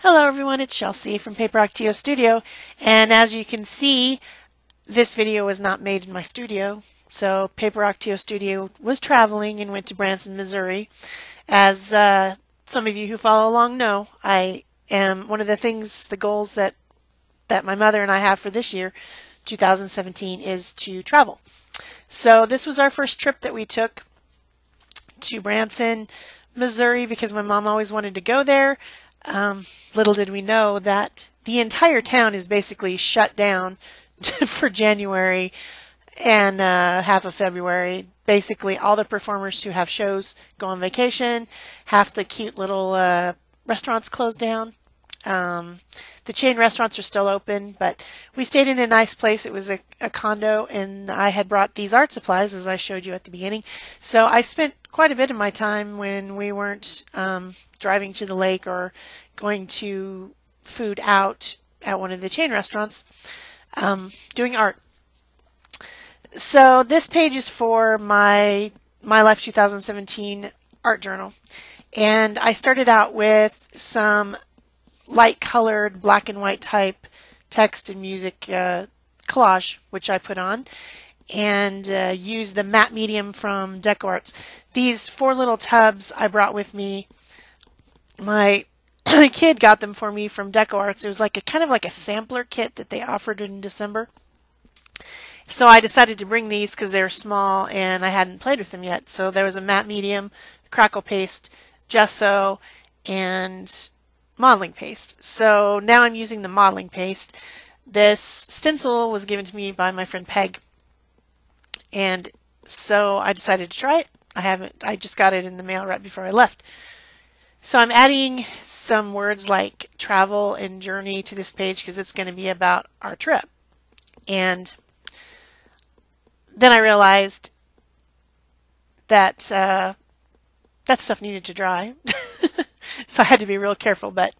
Hello everyone, it's Shel from Collage Studio, and as you can see, this video was not made in my studio. So Collage Studio was traveling and went to Branson, Missouri. As some of you who follow along know, I am one of the goals that my mother and I have for this year, 2017, is to travel. So this was our first trip that we took to Branson, Missouri, because my mom always wanted to go there. Little did we know that the entire town is basically shut down for January and half of February. Basically, all the performers who have shows go on vacation. Half the cute little restaurants close down. The chain restaurants are still open, but we stayed in a nice place. It was a condo, and I had brought these art supplies, as I showed you at the beginning. So I spent quite a bit of my time when we weren't driving to the lake or going to food out at one of the chain restaurants, doing art. So this page is for my Life 2017 art journal, and I started out with some light colored black and white type text and music collage, which I put on, and used the matte medium from DecoArts. These 4 little tubs I brought with me. My kid got them for me from DecoArts. It was like kind of like a sampler kit that they offered in December. So I decided to bring these because they're small and I hadn't played with them yet. So there was a matte medium, crackle paste, gesso, and modeling paste. So now I'm using the modeling paste. This stencil was given to me by my friend Peg, and so I decided to try it. I just got it in the mail right before I left. So I'm adding some words like travel and journey to this page because it's going to be about our trip. And then I realized that that stuff needed to dry. So I had to be real careful, but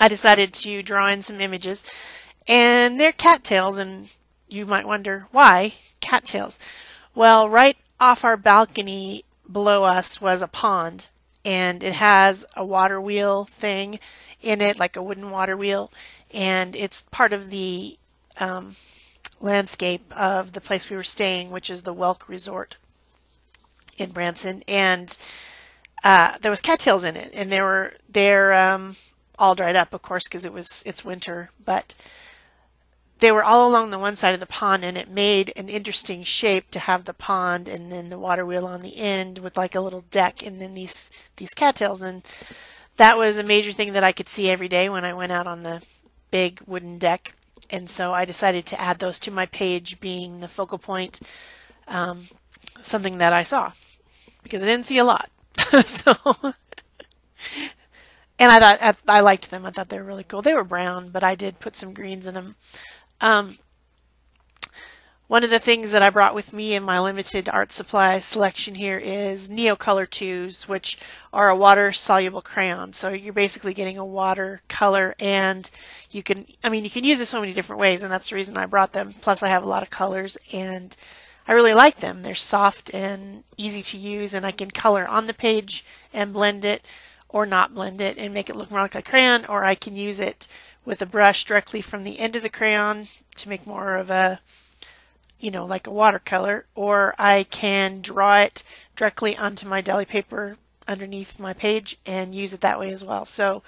I decided to draw in some images, and they're cattails, and you might wonder why cattails. Well, right off our balcony below us was a pond, and it has a water wheel thing in it, like a wooden water wheel, and it's part of the landscape of the place we were staying, which is the Welk Resort in Branson, and there was cattails in it, and they're all dried up, of course, because it's winter, but they were all along the one side of the pond, and it made an interesting shape to have the pond and then the water wheel on the end with like a little deck, and then these cattails, and that was a major thing that I could see every day when I went out on the big wooden deck, and so I decided to add those to my page, being the focal point, something that I saw, because I didn't see a lot. So, and I thought I liked them. I thought they were really cool. They were brown, but I did put some greens in them. One of the things that I brought with me in my limited art supply selection here is Neocolor IIs, which are a water-soluble crayon. So you're basically getting a watercolor, and you can use it so many different ways, and that's the reason I brought them. Plus, I have a lot of colors, and I really like them. They're soft and easy to use, and I can color on the page and blend it or not blend it and make it look more like a crayon, or I can use it with a brush directly from the end of the crayon to make more of a, like a watercolor, or I can draw it directly onto my deli paper underneath my page and use it that way as well. So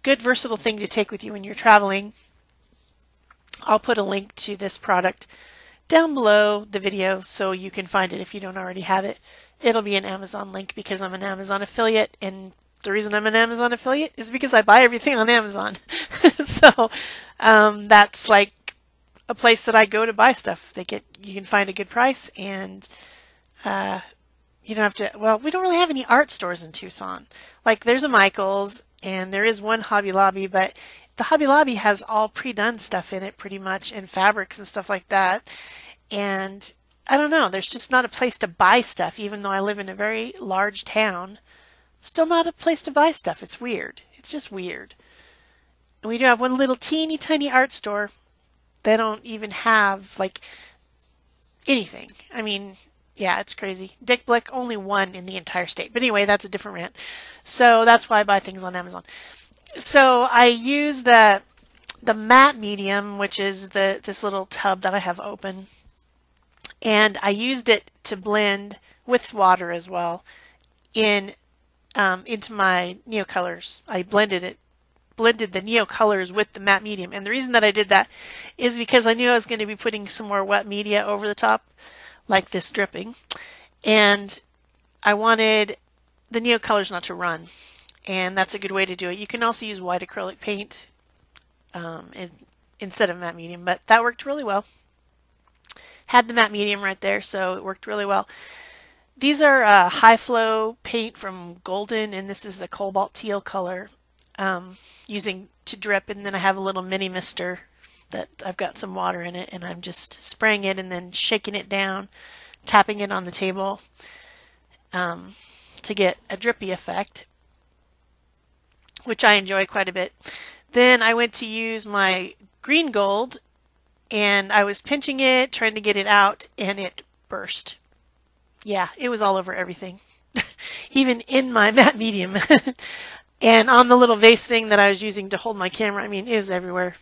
good versatile thing to take with you when you're traveling. I'll put a link to this product down below the video so you can find it if you don't already have it. It'll be an Amazon link because I'm an Amazon affiliate, and the reason I'm an Amazon affiliate is because I buy everything on Amazon. So that's like a place that I go to buy stuff. You can find a good price, and you don't have to, well, we don't really have any art stores in Tucson. Like, there's a Michael's and there is one Hobby Lobby, but the Hobby Lobby has all pre-done stuff in it pretty much, and fabrics and stuff like that. And I don't know, there's just not a place to buy stuff, even though I live in a very large town. Still not a place to buy stuff. It's weird. It's just weird. And we do have one little teeny tiny art store. They don't even have like anything. I mean, yeah, it's crazy. Dick Blick, only one in the entire state. But anyway, that's a different rant. So that's why I buy things on Amazon. So I use the matte medium, which is this little tub that I have open, and I used it to blend with water as well into my Neocolors. I blended the Neocolors with the matte medium, and the reason that I did that is because I knew I was going to be putting some more wet media over the top, like this dripping, and I wanted the Neocolors not to run, and that's a good way to do it. You can also use white acrylic paint instead of matte medium, but that worked really well. Had the matte medium right there, so it worked really well. These are high flow paint from Golden, and this is the cobalt teal color using to drip, and then I have a little mini mister that I've got some water in it, and I'm just spraying it and then shaking it down, tapping it on the table to get a drippy effect, which I enjoy quite a bit. Then I went to use my green gold, and I was pinching it, trying to get it out, and it burst. Yeah, it was all over everything, even in my matte medium. And on the little vase thing that I was using to hold my camera, I mean, it was everywhere.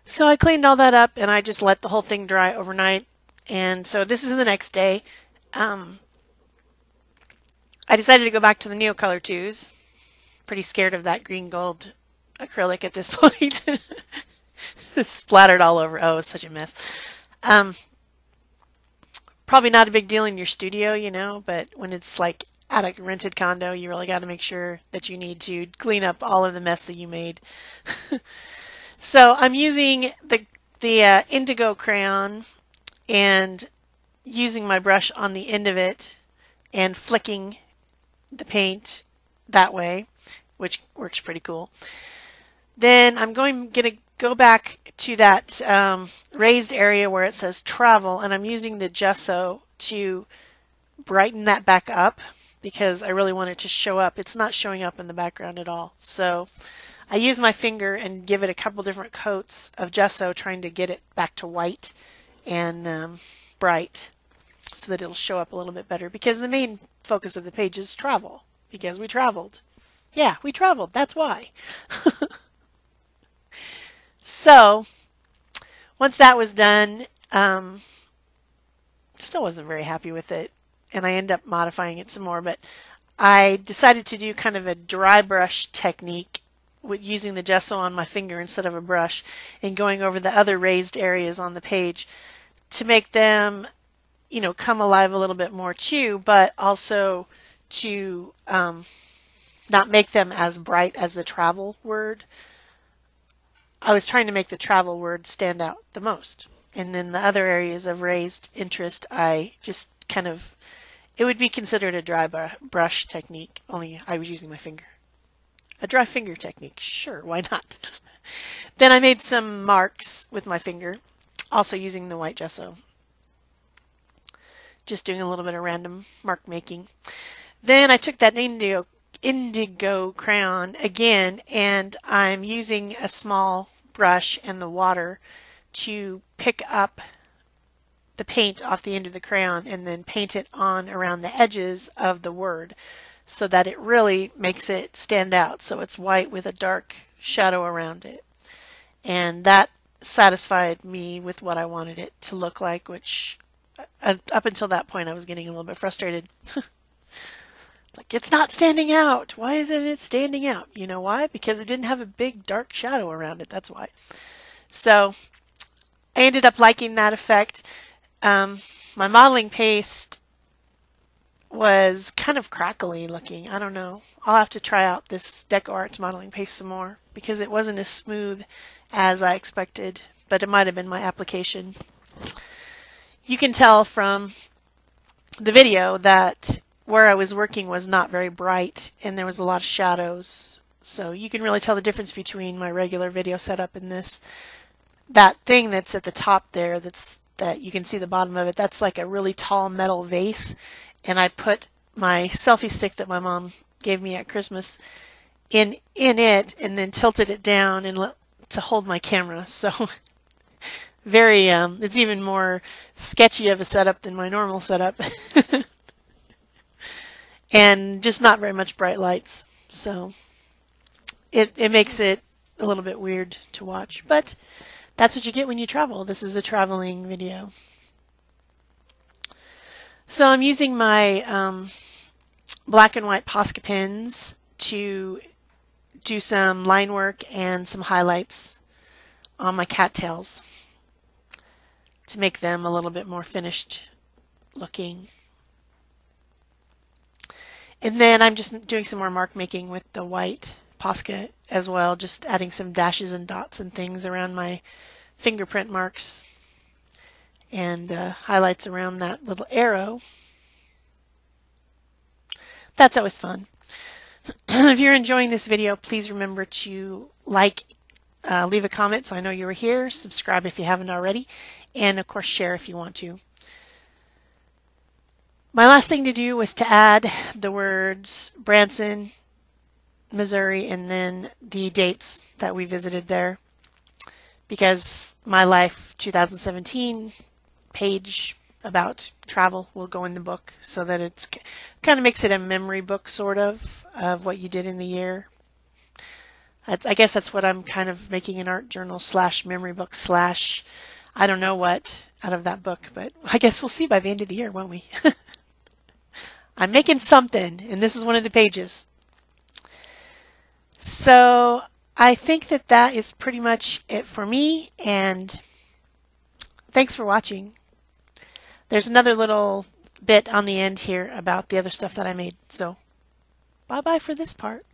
So I cleaned all that up, and I just let the whole thing dry overnight. And so this is the next day. I decided to go back to the Neocolor IIs. Pretty scared of that green gold acrylic at this point. It's splattered all over. Oh, it's such a mess. Probably not a big deal in your studio, you know, but when it's like at a rented condo, you really got to make sure that you need to clean up all of the mess that you made. So I'm using the indigo crayon and using my brush on the end of it and flicking the paint that way, which works pretty cool. Then I'm going to go back to that raised area where it says travel, and I'm using the gesso to brighten that back up because I really want it to show up. It's not showing up in the background at all. So I use my finger and give it a couple different coats of gesso, trying to get it back to white and bright so that it'll show up a little bit better, because the main focus of the page is travel, because we traveled. Yeah, we traveled. That's why. So once that was done, still wasn't very happy with it, and I ended up modifying it some more, but I decided to do kind of a dry brush technique with using the gesso on my finger instead of a brush and going over the other raised areas on the page to make them, you know, come alive a little bit more too, but also to not make them as bright as the travel word. I was trying to make the travel word stand out the most. And then the other areas of raised interest, I just kind of, it would be considered a dry brush technique, only I was using my finger. A dry finger technique, sure, why not? Then I made some marks with my finger, also using the white gesso. Just doing a little bit of random mark making. Then I took that indigo crayon again, and I'm using a small brush and the water to pick up the paint off the end of the crayon and then paint it on around the edges of the word so that it really makes it stand out. So it's white with a dark shadow around it. And that satisfied me with what I wanted it to look like, which up until that point I was getting a little bit frustrated. Like, it's not standing out. Why isn't it standing out? You know why? Because it didn't have a big dark shadow around it. That's why. So I ended up liking that effect. My modeling paste was kind of crackly looking. I don't know. I'll have to try out this DecoArts modeling paste some more because it wasn't as smooth as I expected, but it might have been my application. You can tell from the video that where I was working was not very bright and there was a lot of shadows. So you can really tell the difference between my regular video setup and this. That thing that's at the top there, that you can see the bottom of it, that's like a really tall metal vase. And I put my selfie stick that my mom gave me at Christmas in it and then tilted it down and to hold my camera. So very, it's even more sketchy of a setup than my normal setup. And just not very much bright lights. So it makes it a little bit weird to watch, but that's what you get when you travel. This is a traveling video. So I'm using my black and white Posca pens to do some line work and some highlights on my cattails to make them a little bit more finished looking. And then I'm just doing some more mark making with the white Posca as well, just adding some dashes and dots and things around my fingerprint marks and highlights around that little arrow. That's always fun. If you're enjoying this video, please remember to like, leave a comment so I know you were here, subscribe if you haven't already, and of course share if you want to. My last thing to do was to add the words Branson, Missouri, and then the dates that we visited there, because my life 2017 page about travel will go in the book, so that it's kind of makes it a memory book sort of what you did in the year. I guess that's what I'm kind of making, an art journal / memory book / I don't know what out of that book, but I guess we'll see by the end of the year, won't we? I'm making something, and this is one of the pages. So I think that that is pretty much it for me, and thanks for watching. There's another little bit on the end here about the other stuff that I made. So bye-bye for this part.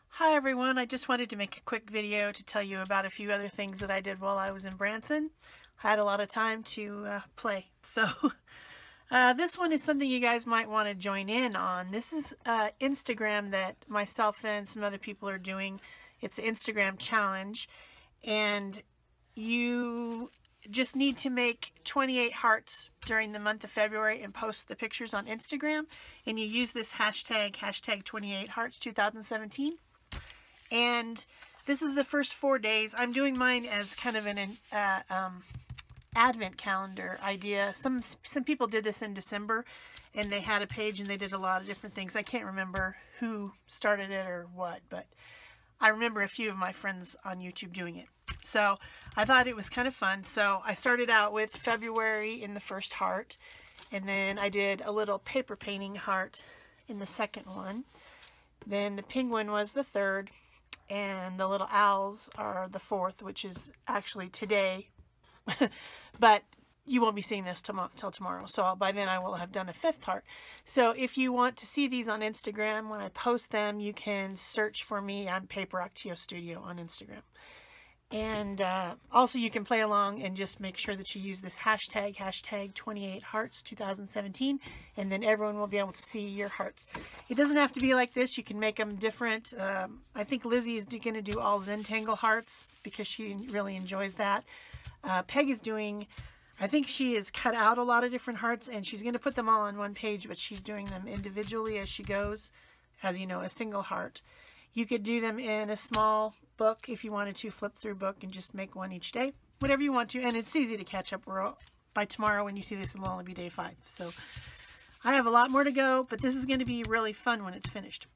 Hi everyone, I just wanted to make a quick video to tell you about a few other things that I did while I was in Branson. I had a lot of time to play. So this one is something you guys might want to join in on. This is Instagram that myself and some other people are doing. It's an Instagram challenge, and you just need to make 28 hearts during the month of February and post the pictures on Instagram, and you use this hashtag 28hearts 2017. And this is the first 4 days. I'm doing mine as kind of an advent calendar idea. Some people did this in December, and they had a page and they did a lot of different things. I can't remember who started it or what, but I remember a few of my friends on YouTube doing it. So I thought it was kind of fun. So I started out with February in the first heart, and then I did a little paper painting heart in the second one. Then the penguin was the third, and the little owls are the fourth, which is actually today. But you won't be seeing this till tomorrow. So by then I will have done a fifth heart. So if you want to see these on Instagram, when I post them, you can search for me. I'm Paper Rock TO Studio on Instagram. And also you can play along and just make sure that you use this hashtag 28hearts 2017, and then everyone will be able to see your hearts. It doesn't have to be like this. You can make them different. I think Lizzie is going to do all Zentangle hearts because she really enjoys that. Peg is doing, I think she has cut out a lot of different hearts, and she's going to put them all on one page, but she's doing them individually as she goes, as you know, a single heart. You could do them in a small book if you wanted to, flip through book and just make one each day, whatever you want to, and it's easy to catch up. By tomorrow when you see this, it'll only be day 5. So I have a lot more to go, but this is going to be really fun when it's finished.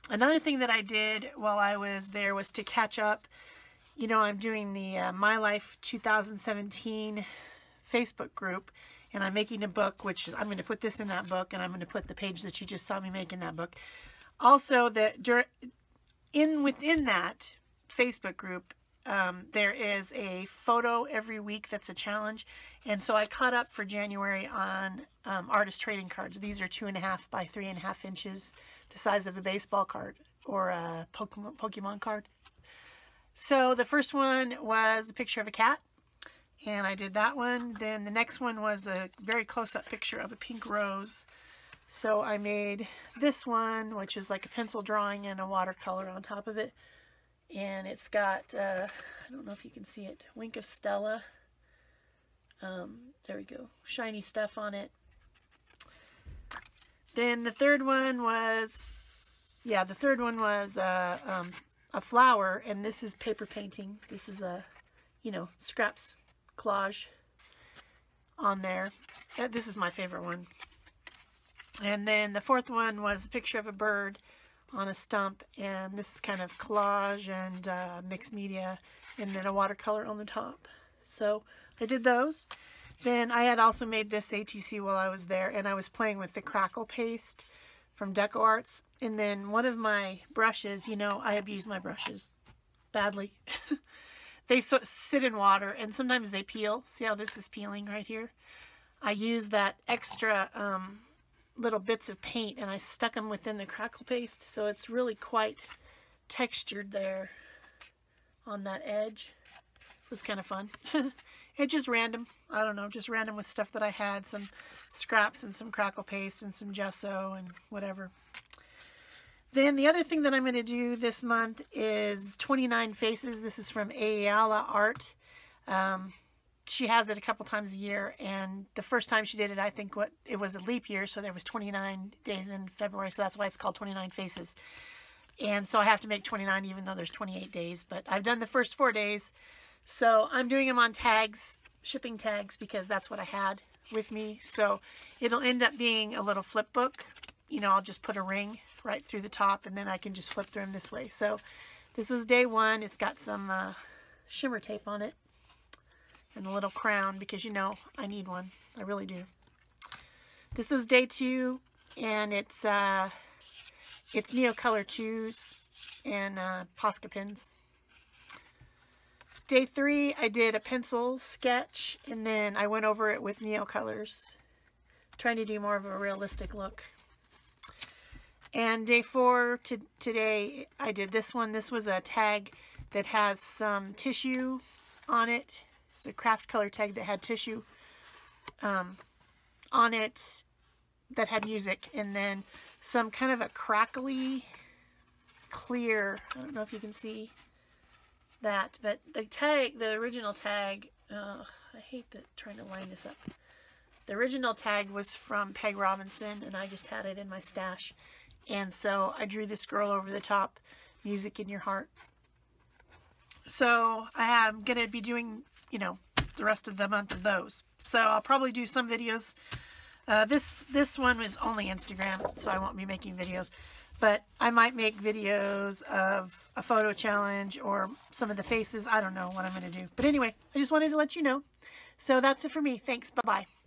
Another thing that I did while I was there was to catch up. You know, I'm doing the My Life 2017 Facebook group, and I'm making a book, which I'm going to put this in that book, and I'm going to put the page that you just saw me make in that book. Also, within that Facebook group, there is a photo every week that's a challenge, and so I caught up for January on artist trading cards. These are 2.5 by 3.5 inches, the size of a baseball card or a Pokemon card. So the first one was a picture of a cat, and I did that one. Then the next one was a very close-up picture of a pink rose. So I made this one, which is like a pencil drawing and a watercolor on top of it. And it's got, I don't know if you can see it, Wink of Stella. There we go, shiny stuff on it. Then the third one was, a flower, and this is paper painting. This is a, scraps collage on there. This is my favorite one. And then the fourth one was a picture of a bird on a stump, and this is kind of collage and mixed media, and then a watercolor on the top. So I did those. Then I had also made this ATC while I was there, and I was playing with the crackle paste from Deco Arts. And then one of my brushes, you know, I abuse my brushes badly. They sit in water, and sometimes they peel. See how this is peeling right here? I use that extra little bits of paint, and I stuck them within the crackle paste, so it's really quite textured there on that edge. It was kind of fun. It's just random. I don't know, just random with stuff that I had, some scraps and some crackle paste and some gesso and whatever. Then the other thing that I'm going to do this month is 29 Faces. This is from Ayala Art. She has it a couple times a year, and the first time she did it, I think it was a leap year, so there was 29 days in February, so that's why it's called 29 Faces. And so I have to make 29 even though there's 28 days, but I've done the first 4 days. So I'm doing them on tags, shipping tags, because that's what I had with me. So it'll end up being a little flip book. You know, I'll just put a ring right through the top, and then I can just flip through them this way. So this was day 1. It's got some shimmer tape on it and a little crown, because, you know, I need one. I really do. This is day 2, and it's Neocolor IIs and Posca pens. Day 3, I did a pencil sketch, and then I went over it with Neocolors, trying to do more of a realistic look. And day 4, today, I did this one. This was a tag that has some tissue on it. It's a craft color tag that had tissue on it that had music, and then some kind of a crackly clear, I don't know if you can see that, but the tag, the original tag, I hate trying to line this up. The original tag was from Peg Robinson, and I just had it in my stash. And so I drew this girl over the top, Music in Your Heart. So I am going to be doing, you know, the rest of the month of those. So I'll probably do some videos. This one is only Instagram, so I won't be making videos. But I might make videos of a photo challenge or some of the faces. I don't know what I'm going to do. But anyway, I just wanted to let you know. So that's it for me. Thanks. Bye-bye.